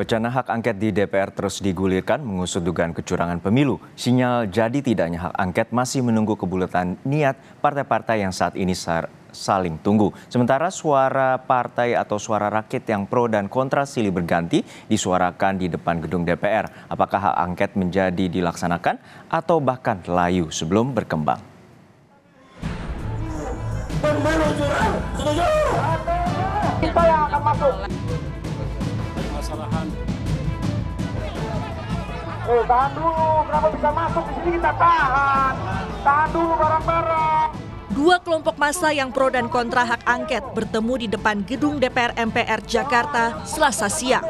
Wacana hak angket di DPR terus digulirkan mengusut dugaan kecurangan pemilu. Sinyal jadi tidaknya hak angket masih menunggu kebulatan niat partai-partai yang saat ini saling tunggu. Sementara suara partai atau suara rakyat yang pro dan kontra silih berganti disuarakan di depan gedung DPR. Apakah hak angket menjadi dilaksanakan atau bahkan layu sebelum berkembang? Kita yang akan masuk. Kesalahan. Tahan dulu, kenapa bisa masuk di sini kita tahan. Tahan dulu barang-barang. Dua kelompok massa yang pro dan kontra hak angket bertemu di depan gedung DPR MPR Jakarta Selasa siang.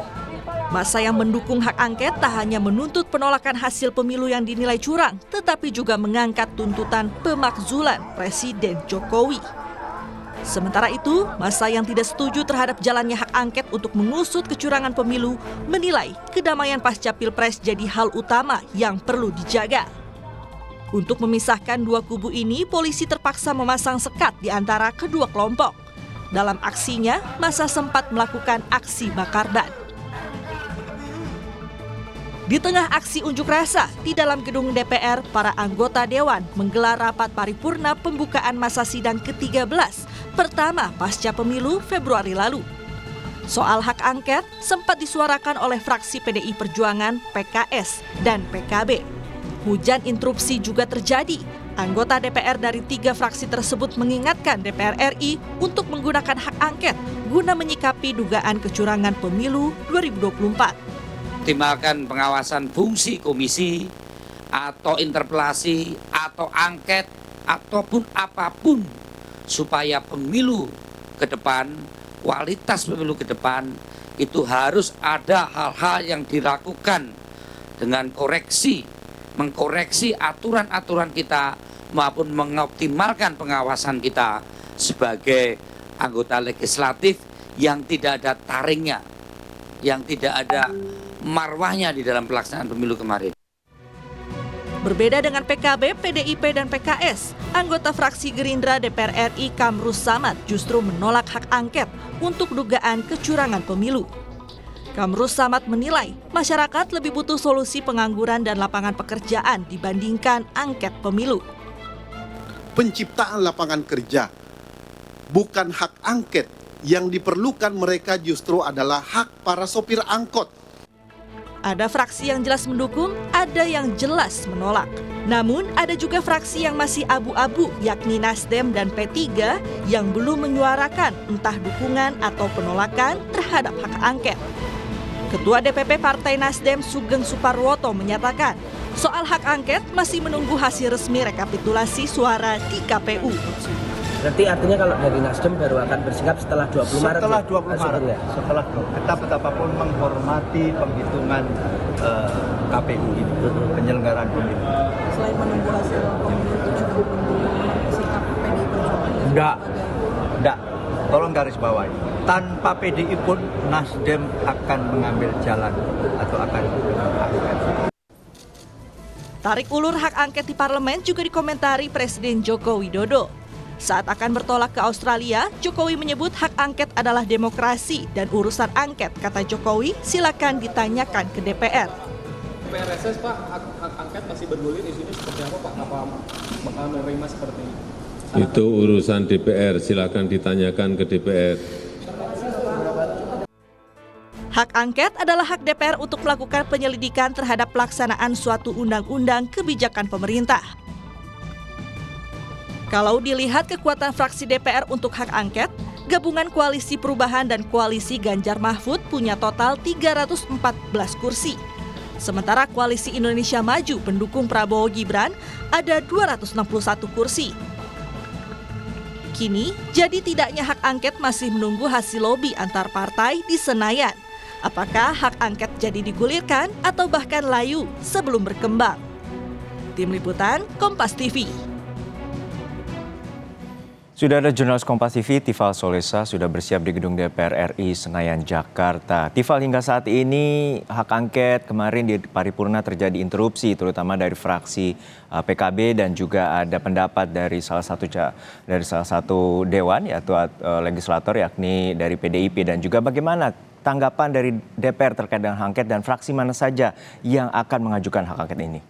Massa yang mendukung hak angket tak hanya menuntut penolakan hasil pemilu yang dinilai curang, tetapi juga mengangkat tuntutan pemakzulan Presiden Jokowi. Sementara itu, massa yang tidak setuju terhadap jalannya hak angket untuk mengusut kecurangan pemilu menilai kedamaian pasca Pilpres jadi hal utama yang perlu dijaga. Untuk memisahkan dua kubu ini, polisi terpaksa memasang sekat di antara kedua kelompok. Dalam aksinya, massa sempat melakukan aksi bakar ban. Di tengah aksi unjuk rasa di dalam gedung DPR, para anggota Dewan menggelar rapat paripurna pembukaan masa sidang ke-13 pertama pasca pemilu Februari lalu. Soal hak angket sempat disuarakan oleh fraksi PDI Perjuangan, PKS, dan PKB. Hujan interupsi juga terjadi. Anggota DPR dari 3 fraksi tersebut mengingatkan DPR RI untuk menggunakan hak angket guna menyikapi dugaan kecurangan pemilu 2024. Optimalkan pengawasan fungsi komisi atau interpelasi atau angket ataupun apapun supaya pemilu ke depan, kualitas pemilu ke depan itu harus ada hal-hal yang dilakukan dengan mengkoreksi aturan-aturan kita maupun mengoptimalkan pengawasan kita sebagai anggota legislatif yang tidak ada taringnya, yang tidak ada marwahnya di dalam pelaksanaan pemilu kemarin. Berbeda dengan PKB, PDIP, dan PKS, anggota fraksi Gerindra DPR RI Kamrus Samad justru menolak hak angket untuk dugaan kecurangan pemilu. Kamrus Samad menilai masyarakat lebih butuh solusi pengangguran dan lapangan pekerjaan dibandingkan angket pemilu. Penciptaan lapangan kerja, bukan hak angket. Yang diperlukan mereka justru adalah hak para sopir angkot. Ada fraksi yang jelas mendukung, ada yang jelas menolak. Namun ada juga fraksi yang masih abu-abu, yakni Nasdem dan P3 yang belum menyuarakan entah dukungan atau penolakan terhadap hak angket. Ketua DPP Partai Nasdem Sugeng Suparwoto menyatakan, soal hak angket masih menunggu hasil resmi rekapitulasi suara di KPU. Berarti artinya kalau dari Nasdem baru akan bersikap setelah 20 Maret? Setelah 20 Maret, setelah kita betapapun menghormati penghitungan KPU ini, penyelenggaraan pemilu. Selain menunggu hasil pemilu itu juga menunggu sikap PDI Perjuangan? Enggak. Tolong garis bawahi. Tanpa PDI pun Nasdem akan mengambil jalan atau akan angket. Tarik ulur hak angket di parlemen juga dikomentari Presiden Joko Widodo. Saat akan bertolak ke Australia, Jokowi menyebut hak angket adalah demokrasi dan urusan angket, kata Jokowi, silakan ditanyakan ke DPR. PRSS, Pak, hak angket masih bergulir di sini seperti apa, Pak? Apa bakal menerima seperti ini? Itu urusan DPR, silakan ditanyakan ke DPR. Hak angket adalah hak DPR untuk melakukan penyelidikan terhadap pelaksanaan suatu undang-undang kebijakan pemerintah. Kalau dilihat kekuatan fraksi DPR untuk hak angket, gabungan Koalisi Perubahan dan Koalisi Ganjar Mahfud punya total 314 kursi. Sementara Koalisi Indonesia Maju pendukung Prabowo Gibran ada 261 kursi. Kini, jadi tidaknya hak angket masih menunggu hasil lobi antar partai di Senayan. Apakah hak angket jadi digulirkan atau bahkan layu sebelum berkembang? Tim Liputan, Kompas TV. Sudah ada jurnalis Kompas TV, Tifal Solesa, sudah bersiap di gedung DPR RI Senayan, Jakarta. Tifal, hingga saat ini hak angket kemarin di paripurna terjadi interupsi, terutama dari fraksi PKB dan juga ada pendapat dari salah satu dewan, yaitu legislator, yakni dari PDIP. Dan juga bagaimana tanggapan dari DPR terkait dengan hak angket dan fraksi mana saja yang akan mengajukan hak angket ini?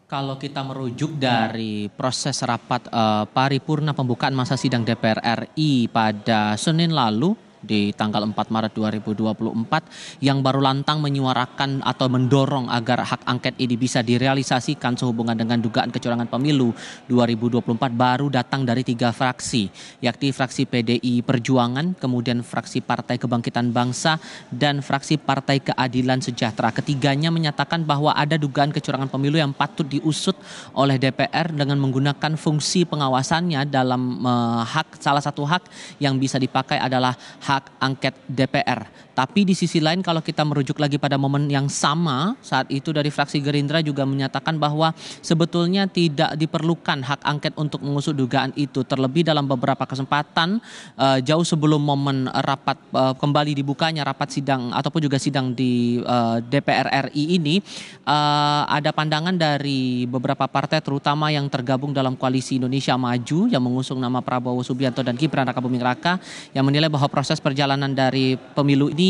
Kalau kita merujuk dari proses rapat paripurna pembukaan masa sidang DPR RI pada Senin lalu di tanggal 4 Maret 2024 yang baru lantang menyuarakan atau mendorong agar hak angket ini bisa direalisasikan sehubungan dengan dugaan kecurangan pemilu 2024 baru datang dari 3 fraksi, yakni fraksi PDI Perjuangan, kemudian fraksi Partai Kebangkitan Bangsa, dan fraksi Partai Keadilan Sejahtera. Ketiganya menyatakan bahwa ada dugaan kecurangan pemilu yang patut diusut oleh DPR dengan menggunakan fungsi pengawasannya dalam salah satu hak yang bisa dipakai adalah hak angket DPR. Tapi di sisi lain kalau kita merujuk lagi pada momen yang sama, saat itu dari fraksi Gerindra juga menyatakan bahwa sebetulnya tidak diperlukan hak angket untuk mengusut dugaan itu. Terlebih dalam beberapa kesempatan jauh sebelum momen rapat kembali dibukanya rapat sidang ataupun juga sidang di DPR RI ini, ada pandangan dari beberapa partai terutama yang tergabung dalam koalisi Indonesia Maju yang mengusung nama Prabowo Subianto dan Gibran Rakabuming Raka yang menilai bahwa proses perjalanan dari pemilu ini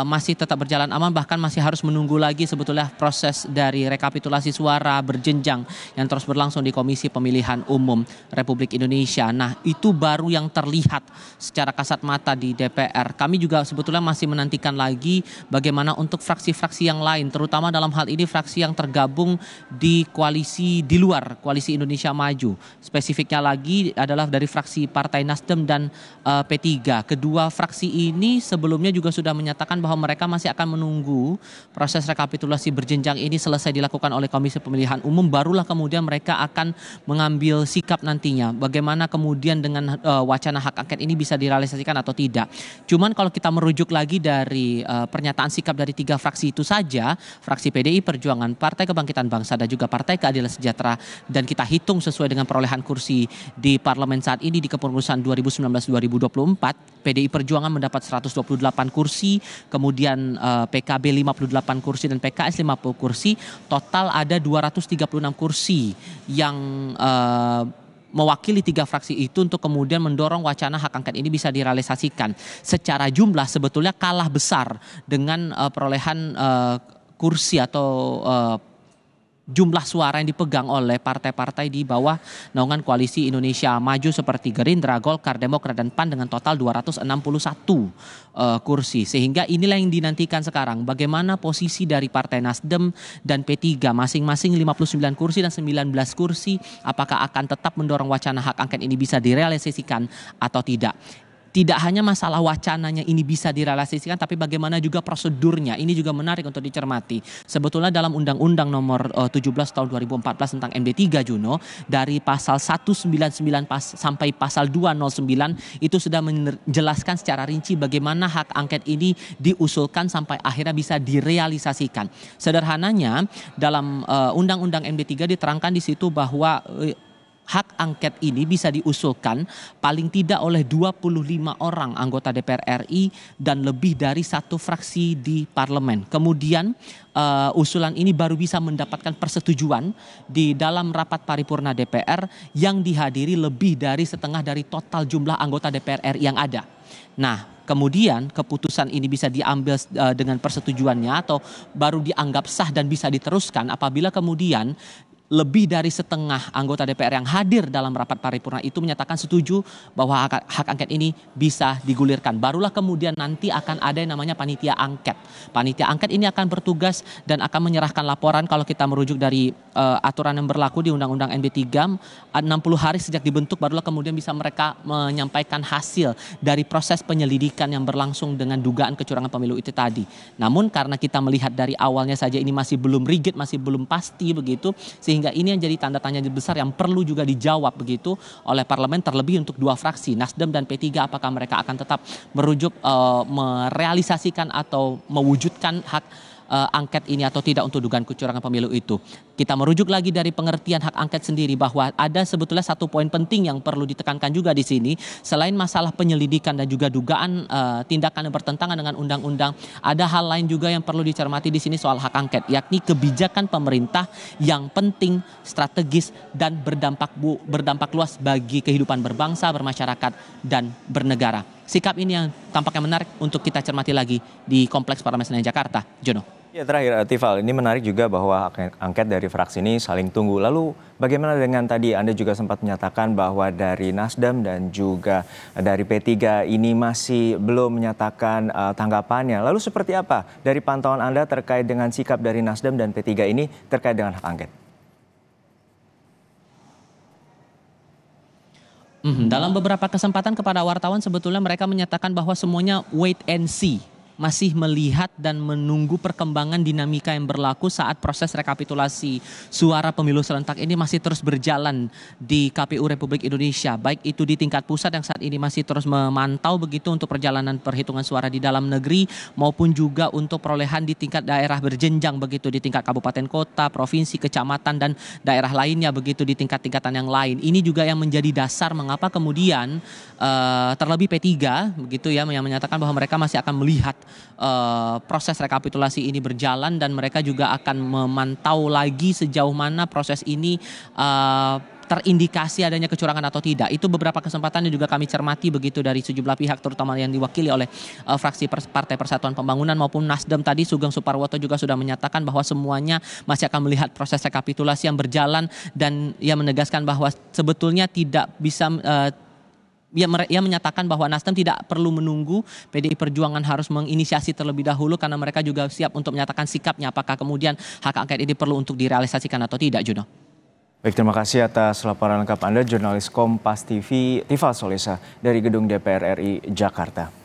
masih tetap berjalan aman, bahkan masih harus menunggu lagi sebetulnya proses dari rekapitulasi suara berjenjang yang terus berlangsung di Komisi Pemilihan Umum Republik Indonesia. Nah, itu baru yang terlihat secara kasat mata di DPR. Kami juga sebetulnya masih menantikan lagi bagaimana untuk fraksi-fraksi yang lain, terutama dalam hal ini fraksi yang tergabung di koalisi di luar koalisi Indonesia Maju. Spesifiknya lagi adalah dari fraksi Partai Nasdem dan P3. Kedua fraksi ini sebelumnya juga sudah menyatakan bahwa mereka masih akan menunggu proses rekapitulasi berjenjang ini selesai dilakukan oleh Komisi Pemilihan Umum, barulah kemudian mereka akan mengambil sikap nantinya bagaimana kemudian dengan wacana hak angket ini bisa direalisasikan atau tidak. Cuman kalau kita merujuk lagi dari pernyataan sikap dari 3 fraksi itu saja, fraksi PDI Perjuangan, Partai Kebangkitan Bangsa dan juga Partai Keadilan Sejahtera, dan kita hitung sesuai dengan perolehan kursi di parlemen saat ini di kepengurusan 2019-2024, PDI Perjuangan mendapat 128 kursi, kemudian PKB 58 kursi dan PKS 50 kursi. Total ada 236 kursi yang mewakili 3 fraksi itu untuk kemudian mendorong wacana hak angket ini bisa direalisasikan. Secara jumlah sebetulnya kalah besar dengan perolehan kursi atau jumlah suara yang dipegang oleh partai-partai di bawah naungan koalisi Indonesia Maju seperti Gerindra, Golkar, Demokrat, dan PAN dengan total 261 kursi. Sehingga inilah yang dinantikan sekarang. Bagaimana posisi dari Partai Nasdem dan P3 masing-masing 59 kursi dan 19 kursi. Apakah akan tetap mendorong wacana hak angket ini bisa direalisasikan atau tidak. Tidak hanya masalah wacananya ini bisa direalisasikan, tapi bagaimana juga prosedurnya. Ini juga menarik untuk dicermati. Sebetulnya dalam Undang-Undang nomor 17 tahun 2014 tentang MD3 Juno, dari pasal 199 sampai pasal 209 itu sudah menjelaskan secara rinci bagaimana hak angket ini diusulkan sampai akhirnya bisa direalisasikan. Sederhananya dalam Undang-Undang MD3 diterangkan di situ bahwa hak angket ini bisa diusulkan paling tidak oleh 25 orang anggota DPR RI dan lebih dari 1 fraksi di parlemen. Kemudian usulan ini baru bisa mendapatkan persetujuan di dalam rapat paripurna DPR yang dihadiri lebih dari setengah dari total jumlah anggota DPR RI yang ada. Nah, kemudian keputusan ini bisa diambil dengan persetujuannya atau baru dianggap sah dan bisa diteruskan apabila kemudian lebih dari setengah anggota DPR yang hadir dalam rapat paripurna itu menyatakan setuju bahwa hak angket ini bisa digulirkan. Barulah kemudian nanti akan ada yang namanya panitia angket. Panitia angket ini akan bertugas dan akan menyerahkan laporan kalau kita merujuk dari aturan yang berlaku di Undang-Undang MD3, 60 hari sejak dibentuk barulah kemudian bisa mereka menyampaikan hasil dari proses penyelidikan yang berlangsung dengan dugaan kecurangan pemilu itu tadi. Namun karena kita melihat dari awalnya saja ini masih belum rigid, masih belum pasti begitu, sehingga ini yang jadi tanda tanya besar yang perlu juga dijawab begitu oleh parlemen, terlebih untuk 2 fraksi Nasdem dan P3, apakah mereka akan tetap merujuk merealisasikan atau mewujudkan hak angket ini atau tidak untuk dugaan kecurangan pemilu itu. Kita merujuk lagi dari pengertian hak angket sendiri bahwa ada sebetulnya satu poin penting yang perlu ditekankan juga di sini. Selain masalah penyelidikan dan juga dugaan tindakan yang bertentangan dengan undang-undang, ada hal lain juga yang perlu dicermati di sini soal hak angket, yakni kebijakan pemerintah yang penting, strategis, dan berdampak luas bagi kehidupan berbangsa, bermasyarakat, dan bernegara. Sikap ini yang tampaknya menarik untuk kita cermati lagi di Kompleks Parlemen Senayan Jakarta. Jono. Ya, terakhir Tifal, ini menarik juga bahwa hak angket dari fraksi ini saling tunggu. Lalu bagaimana dengan tadi Anda juga sempat menyatakan bahwa dari Nasdem dan juga dari P3 ini masih belum menyatakan tanggapannya. Lalu seperti apa dari pantauan Anda terkait dengan sikap dari Nasdem dan P3 ini terkait dengan hak angket? Dalam beberapa kesempatan kepada wartawan sebetulnya mereka menyatakan bahwa semuanya wait and see. Masih melihat dan menunggu perkembangan dinamika yang berlaku saat proses rekapitulasi suara pemilu serentak ini masih terus berjalan di KPU Republik Indonesia. Baik itu di tingkat pusat yang saat ini masih terus memantau begitu untuk perjalanan perhitungan suara di dalam negeri maupun juga untuk perolehan di tingkat daerah berjenjang begitu di tingkat kabupaten kota, provinsi, kecamatan dan daerah lainnya begitu di tingkat-tingkatan yang lain. Ini juga yang menjadi dasar mengapa kemudian terlebih P3 begitu ya yang menyatakan bahwa mereka masih akan melihat proses rekapitulasi ini berjalan dan mereka juga akan memantau lagi sejauh mana proses ini terindikasi adanya kecurangan atau tidak. Itu beberapa kesempatan yang juga kami cermati begitu dari sejumlah pihak terutama yang diwakili oleh fraksi Partai Persatuan Pembangunan maupun Nasdem tadi. Sugeng Suparwoto juga sudah menyatakan bahwa semuanya masih akan melihat proses rekapitulasi yang berjalan dan ia menegaskan bahwa sebetulnya tidak bisa ia menyatakan bahwa Nasdem tidak perlu menunggu PDI Perjuangan harus menginisiasi terlebih dahulu karena mereka juga siap untuk menyatakan sikapnya apakah kemudian hak angket ini perlu untuk direalisasikan atau tidak, Juno. Baik, terima kasih atas laporan lengkap Anda, jurnalis Kompas TV, Tifal Solesa dari Gedung DPR RI Jakarta.